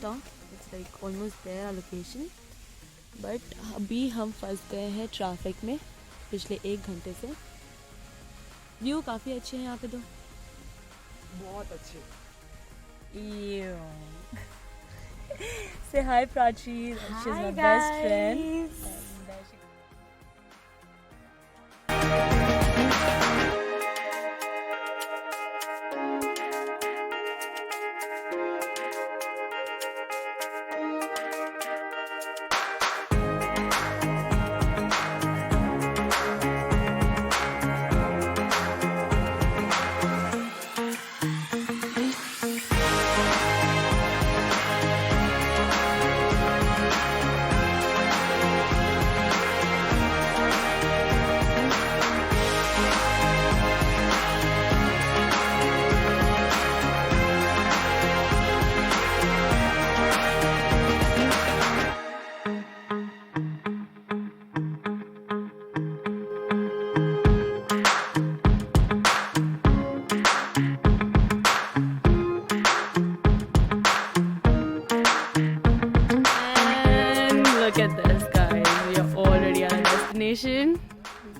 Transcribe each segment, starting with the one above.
Teesta. It's like almost there, our location. But अभी हम फंस गए हैं ट्रैफिक में पिछले 1 घंटे से. व्यू काफ़ी अच्छे हैं यहाँ पे तो. बहुत अच्छे. Say hi Prachi. She's my best friend.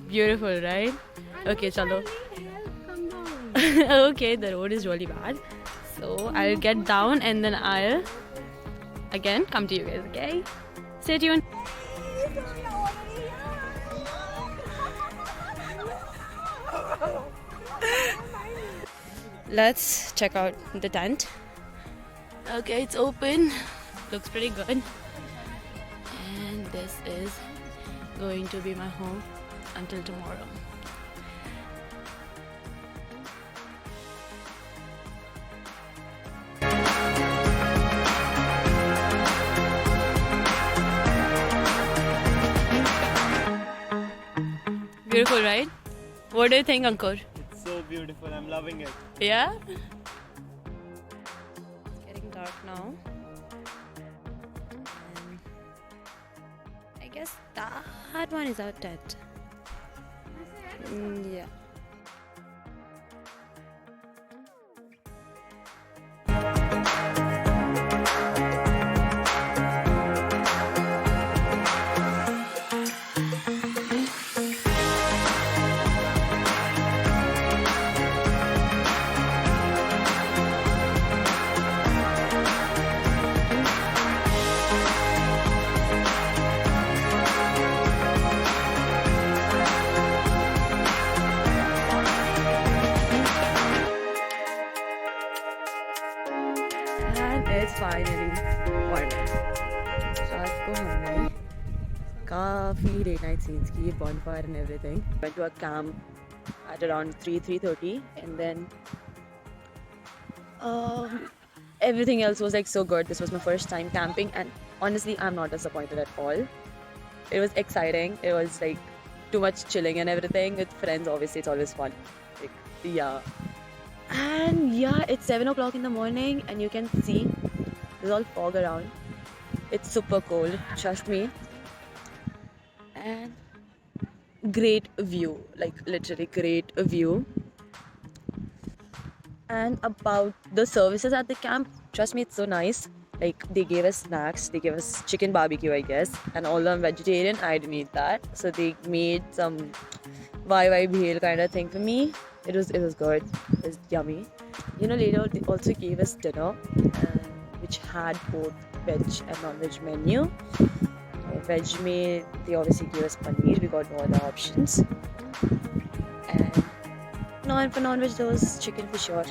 Beautiful, right? Okay, chalo. Okay, the road is really bad. So I'll get down and then I'll again come to you guys, okay? Stay tuned. Let's check out the tent. Okay, it's open. Looks pretty good. And this is going to be my home until tomorrow. Beautiful, right? What do you think, Ankur? It's so beautiful. I'm loving it. Yeah? It's getting dark now. And I guess that one is our tent. Yeah. It's finally morning. रात को हमने काफ़ी late night scenes की, bonfire and everything. Went to a camp at around 3:30 and then everything else was like so good. This was my first time camping and honestly I'm not disappointed at all. It was exciting. It was like too much chilling and everything. With friends obviously it's always fun. Like, yeah. And yeah, it's 7 o'clock in the morning and you can see there's all fog around. It's super cold, trust me. And great view, like literally great view. And about the services at the camp, trust me, it's so nice. Like they gave us snacks, they gave us chicken barbecue I guess, and although I'm vegetarian I didn't eat that, so they made some wai-wai bhel kind of thing for me. It was good, it was yummy. You know, later they also gave us dinner which had both veg and non-veg menu. Veg mein they obviously gave us paneer, we got no other options. And for non-veg there was chicken for sure,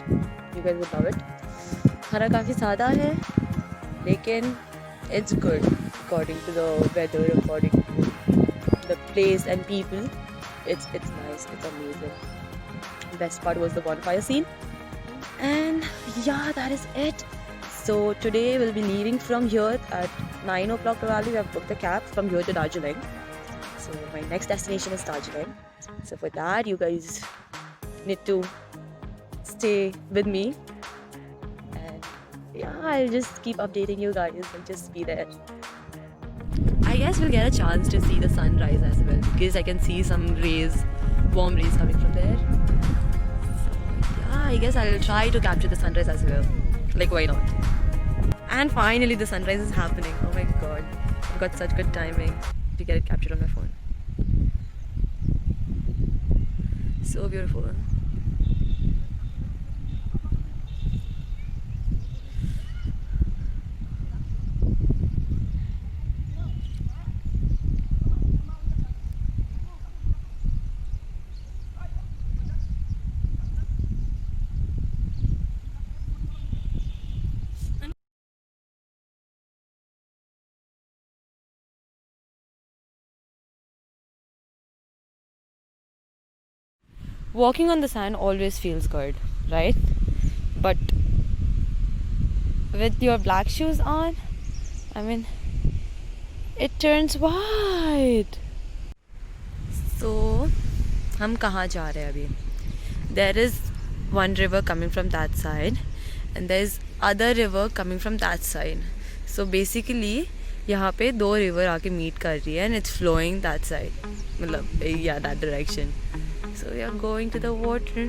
you guys would love it. Khana kafi sada hai, lekin it's good according to the weather, according to the place and people. It's nice, it's amazing. The best part was the bonfire scene. And yeah, that is it. So today we'll be leaving from here at 9 o'clock probably. We have booked the cab from here to Darjeeling. So my next destination is Darjeeling. So for that you guys need to stay with me. And yeah, I'll just keep updating you guys and just be there. I guess we'll get a chance to see the sunrise as well because I can see some rays, warm rays coming from there. So yeah, I guess I'll try to capture the sunrise as well. Like, why not? And finally the sunrise is happening. Oh my god, I've got such good timing to get it captured on my phone. So beautiful. Walking on the sand always feels good, right? But with your black shoes on, I mean, it turns white. So, हम कहाँ जा रहे हैं अभी? There is one river coming from that side, and there is other river coming from that side. So basically, यहाँ पे दो river आके meet कर रही है, and it's flowing that side. मतलब yeah, that direction. So we are going to the water.